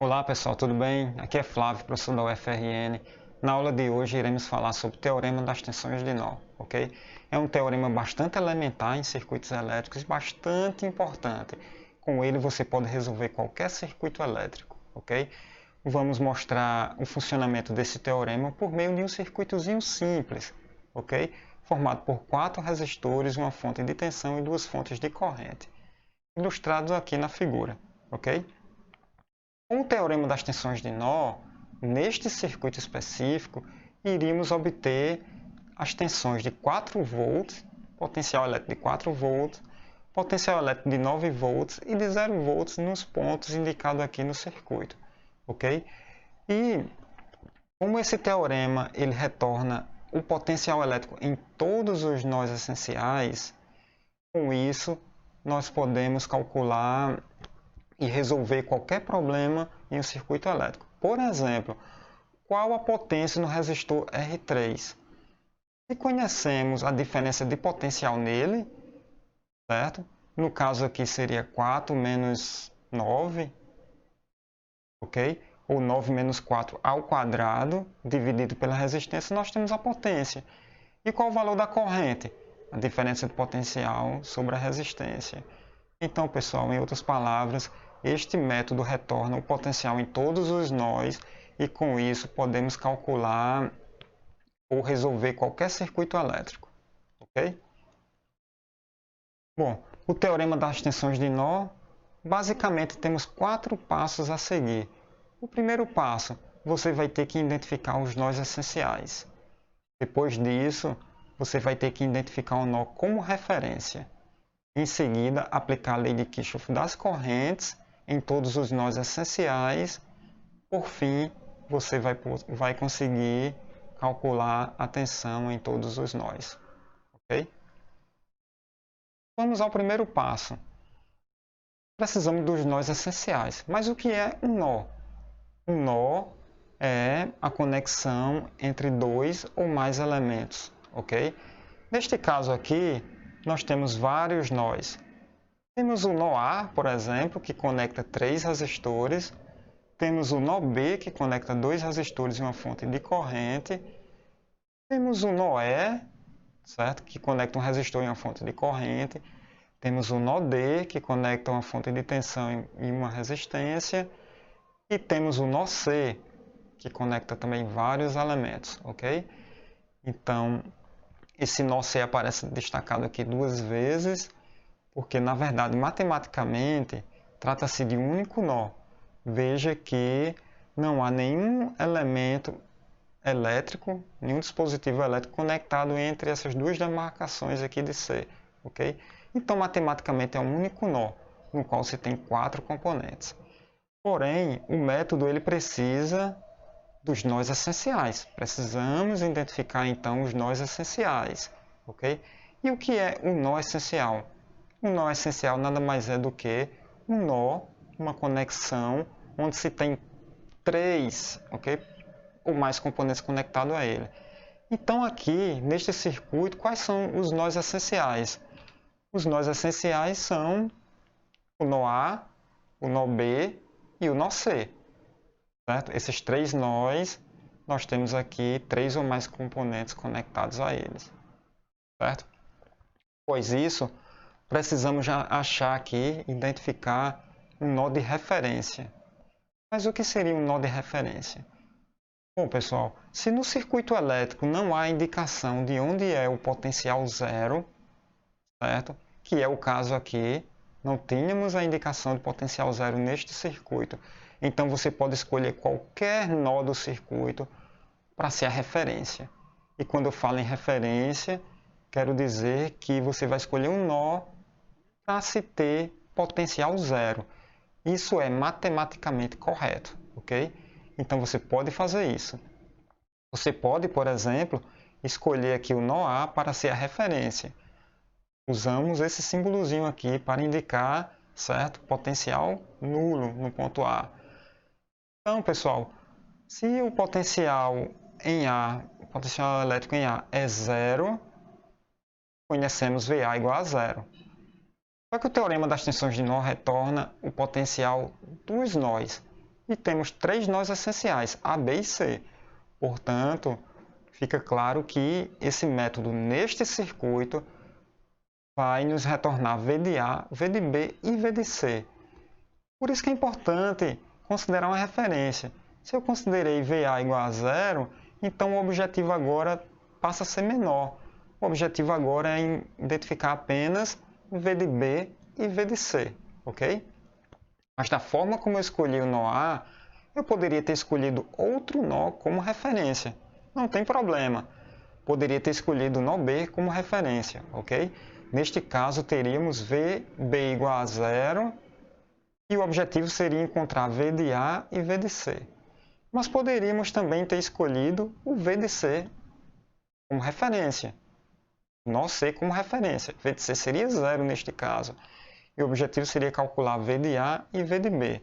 Olá pessoal, tudo bem? Aqui é Flávio, professor da UFRN. Na aula de hoje iremos falar sobre o teorema das tensões de nó, ok? É um teorema bastante elementar em circuitos elétricos e bastante importante. Com ele você pode resolver qualquer circuito elétrico, ok? Vamos mostrar o funcionamento desse teorema por meio de um circuitozinho simples, ok? Formado por 4 resistores, uma fonte de tensão e 2 fontes de corrente, ilustrados aqui na figura, ok? Com o teorema das tensões de nó, neste circuito específico, iríamos obter as tensões de 4 volts, potencial elétrico de 4 volts, potencial elétrico de 9 volts e de 0 volts nos pontos indicados aqui no circuito, ok? E como esse teorema ele retorna o potencial elétrico em todos os nós essenciais, com isso nós podemos calcular e resolver qualquer problema em um circuito elétrico. Por exemplo, qual a potência no resistor R3? Se conhecemos a diferença de potencial nele, certo? No caso aqui seria 4 menos 9, ok? Ou 9 menos 4 ao quadrado, dividido pela resistência, nós temos a potência. E qual o valor da corrente? A diferença de potencial sobre a resistência. Então, pessoal, em outras palavras, este método retorna o potencial em todos os nós e com isso podemos calcular ou resolver qualquer circuito elétrico, ok? Bom, o teorema das tensões de nó, basicamente temos 4 passos a seguir. O primeiro passo, você vai ter que identificar os nós essenciais. Depois disso, você vai ter que identificar o nó como referência. Em seguida, aplicar a lei de Kirchhoff das correntes em todos os nós essenciais. Por fim, você vai conseguir calcular a tensão em todos os nós. Ok? Vamos ao primeiro passo. Precisamos dos nós essenciais. Mas o que é um nó? Um nó é a conexão entre 2 ou mais elementos. Ok? Neste caso aqui, nós temos vários nós. Temos o nó A, por exemplo, que conecta 3 resistores. Temos o nó B, que conecta 2 resistores e uma fonte de corrente. Temos o nó E, certo? Que conecta um resistor e uma fonte de corrente. Temos o nó D, que conecta uma fonte de tensão e uma resistência. E temos o nó C, que conecta também vários elementos, ok? Então, esse nó C aparece destacado aqui 2 vezes, porque, na verdade, matematicamente, trata-se de um único nó. Veja que não há nenhum elemento elétrico, nenhum dispositivo elétrico conectado entre essas 2 demarcações aqui de C. Okay? Então, matematicamente, é um único nó, no qual se tem 4 componentes. Porém, o método ele precisa dos nós essenciais. Precisamos identificar, então, os nós essenciais. Okay? E o que é um nó essencial? Um nó essencial nada mais é do que um nó, uma conexão, onde se tem 3, ok? Ou mais componentes conectados a ele. Então aqui, neste circuito, quais são os nós essenciais? Os nós essenciais são o nó A, o nó B e o nó C. Certo? Esses 3 nós temos aqui 3 ou mais componentes conectados a eles. Certo? Pois isso, precisamos já achar aqui, identificar um nó de referência. Mas o que seria um nó de referência? Bom, pessoal, se no circuito elétrico não há indicação de onde é o potencial zero, certo? Que é o caso aqui, não tínhamos a indicação de potencial zero neste circuito. Então você pode escolher qualquer nó do circuito para ser a referência. E quando eu falo em referência, quero dizer que você vai escolher um nó para se ter potencial zero. Isso é matematicamente correto, ok? Então você pode fazer isso. Você pode, por exemplo, escolher aqui o nó A para ser a referência. Usamos esse símbolozinho aqui para indicar, certo? Potencial nulo no ponto A. Então, pessoal, se o potencial em A, o potencial elétrico em A é zero, conhecemos VA igual a zero. Só que o teorema das tensões de nó retorna o potencial dos nós. e temos 3 nós essenciais, A, B e C. Portanto, fica claro que esse método neste circuito vai nos retornar V de A, V de B e V de C. Por isso que é importante considerar uma referência. Se eu considerei VA igual a zero, então o objetivo agora passa a ser menor. O objetivo agora é identificar apenas V de B e V de C, ok? Mas da forma como eu escolhi o nó A, eu poderia ter escolhido outro nó como referência. Não tem problema. Poderia ter escolhido o nó B como referência, ok? Neste caso, teríamos VB igual a zero e o objetivo seria encontrar V de A e V de C. Mas poderíamos também ter escolhido o V de C como referência. Nó C como referência. V de C seria zero neste caso. E o objetivo seria calcular V de A e V de B.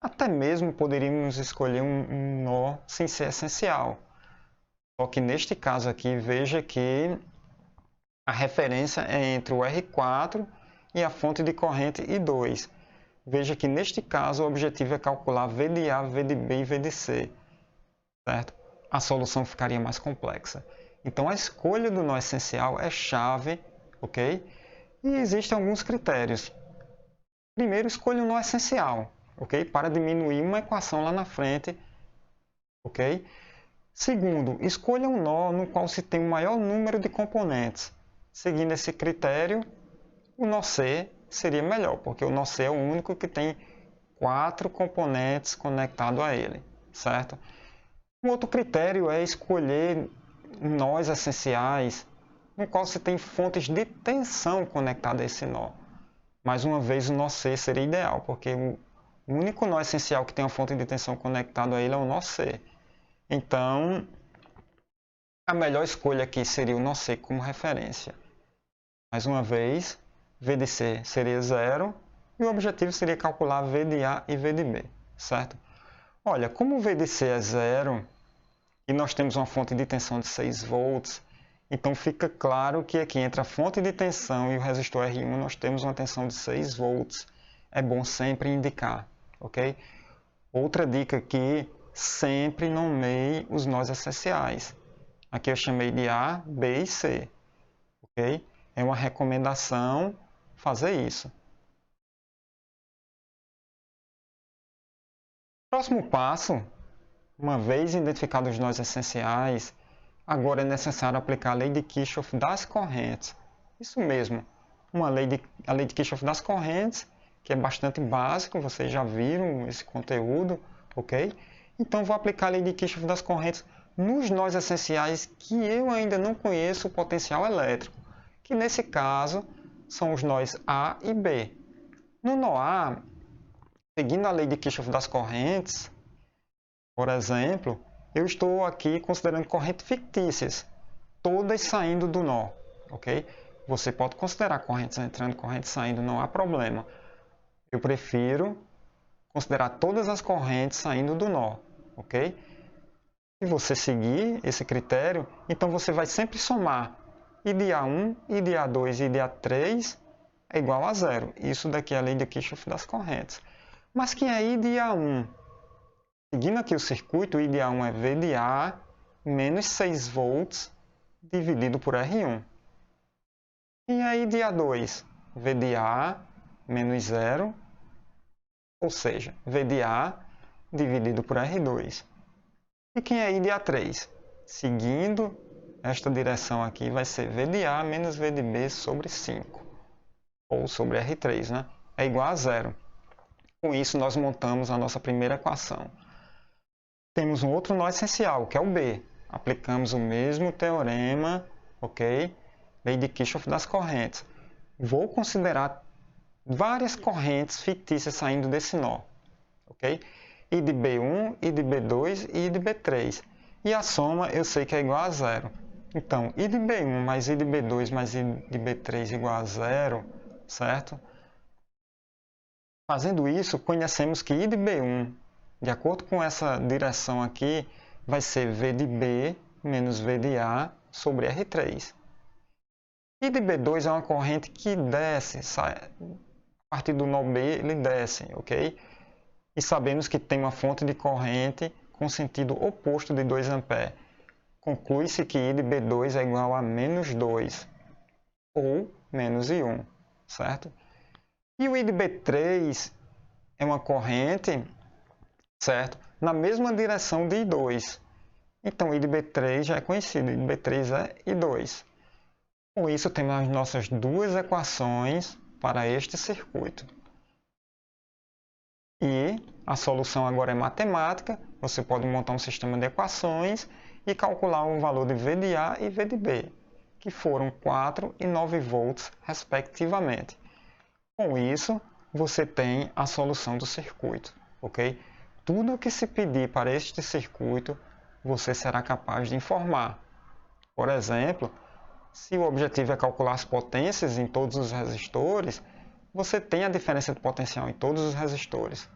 Até mesmo poderíamos escolher um nó sem ser essencial. Só que neste caso aqui, veja que a referência é entre o R4 e a fonte de corrente I2. Veja que neste caso o objetivo é calcular V de A, V de B e V de C. Certo? A solução ficaria mais complexa. Então a escolha do nó essencial é chave, ok? E existem alguns critérios. Primeiro, escolha um nó essencial, ok? Para diminuir uma equação lá na frente, ok? Segundo, escolha um nó no qual se tem o maior número de componentes. Seguindo esse critério, o nó C seria melhor, porque o nó C é o único que tem 4 componentes conectados a ele, certo? Um outro critério é escolher nós essenciais no qual se tem fontes de tensão conectadas a esse nó. Mais uma vez, o nó C seria ideal, porque o único nó essencial que tem uma fonte de tensão conectada a ele é o nó C. Então, a melhor escolha aqui seria o nó C como referência. Mais uma vez, V de C seria zero e o objetivo seria calcular V de A e V de B, certo? Olha, como o V de C é zero e nós temos uma fonte de tensão de 6 volts, então fica claro que aqui entre a fonte de tensão e o resistor R1 nós temos uma tensão de 6 volts. É bom sempre indicar, ok? Outra dica aqui, sempre nomeie os nós essenciais. Aqui eu chamei de A, B e C, ok? É uma recomendação fazer isso. Próximo passo, uma vez identificados os nós essenciais, agora é necessário aplicar a lei de Kirchhoff das correntes. Isso mesmo, a lei de Kirchhoff das correntes, que é bastante básico, vocês já viram esse conteúdo, ok? Então vou aplicar a lei de Kirchhoff das correntes nos nós essenciais que eu ainda não conheço o potencial elétrico, que nesse caso são os nós A e B. No nó A, seguindo a lei de Kirchhoff das correntes, por exemplo, eu estou aqui considerando correntes fictícias, todas saindo do nó, ok? Você pode considerar correntes entrando, correntes saindo, não há problema. Eu prefiro considerar todas as correntes saindo do nó, ok? Se você seguir esse critério, então você vai sempre somar I de A1, I de A2 e I de A3 é igual a zero. Isso daqui é a lei de Kirchhoff das correntes. Mas que é I de A1? Seguindo aqui o circuito, I de A1 é V de A menos 6 volts dividido por R1. E a I de A2? V de A menos 0, ou seja, V de A dividido por R2. E quem é I de A3? Seguindo esta direção aqui, vai ser V de A menos V de B sobre 5, ou sobre R3, né? É igual a zero. Com isso, nós montamos a nossa primeira equação. Temos um outro nó essencial, que é o B. Aplicamos o mesmo teorema, ok? Lei de Kirchhoff das correntes. Vou considerar várias correntes fictícias saindo desse nó, ok? I de B1, I de B2 e I de B3. E a soma eu sei que é igual a zero. Então, I de B1 mais I de B2 mais I de B3 igual a zero, certo? Fazendo isso, conhecemos que I de B1, de acordo com essa direção aqui, vai ser V de B menos V de A sobre R3. I de B2 é uma corrente que desce, sai, a partir do nó B ele desce, ok? e sabemos que tem uma fonte de corrente com sentido oposto de 2 A. Conclui-se que I de B2 é igual a menos 2 ou menos I1, certo? E o I de B3 é uma corrente, certo? Na mesma direção de I2. Então, I de B3 já é conhecido, I de B3 é I2. Com isso, temos as nossas duas equações para este circuito. E a solução agora é matemática, você pode montar um sistema de equações e calcular o valor de V de A e V de B, que foram 4 e 9 volts, respectivamente. Com isso, você tem a solução do circuito, ok? Tudo o que se pedir para este circuito, você será capaz de informar. Por exemplo, se o objetivo é calcular as potências em todos os resistores, você tem a diferença de potencial em todos os resistores,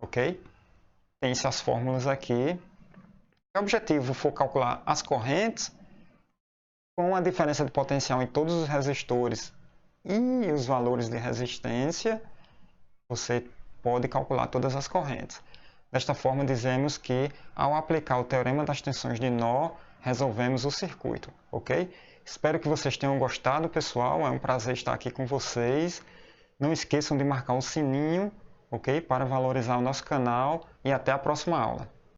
ok? Tem-se as fórmulas aqui. Se o objetivo for calcular as correntes, com a diferença de potencial em todos os resistores e os valores de resistência, você pode calcular todas as correntes. Desta forma, dizemos que, ao aplicar o teorema das tensões de nó, resolvemos o circuito, ok? Espero que vocês tenham gostado, pessoal. É um prazer estar aqui com vocês. Não esqueçam de marcar o sininho, ok? Para valorizar o nosso canal e até a próxima aula.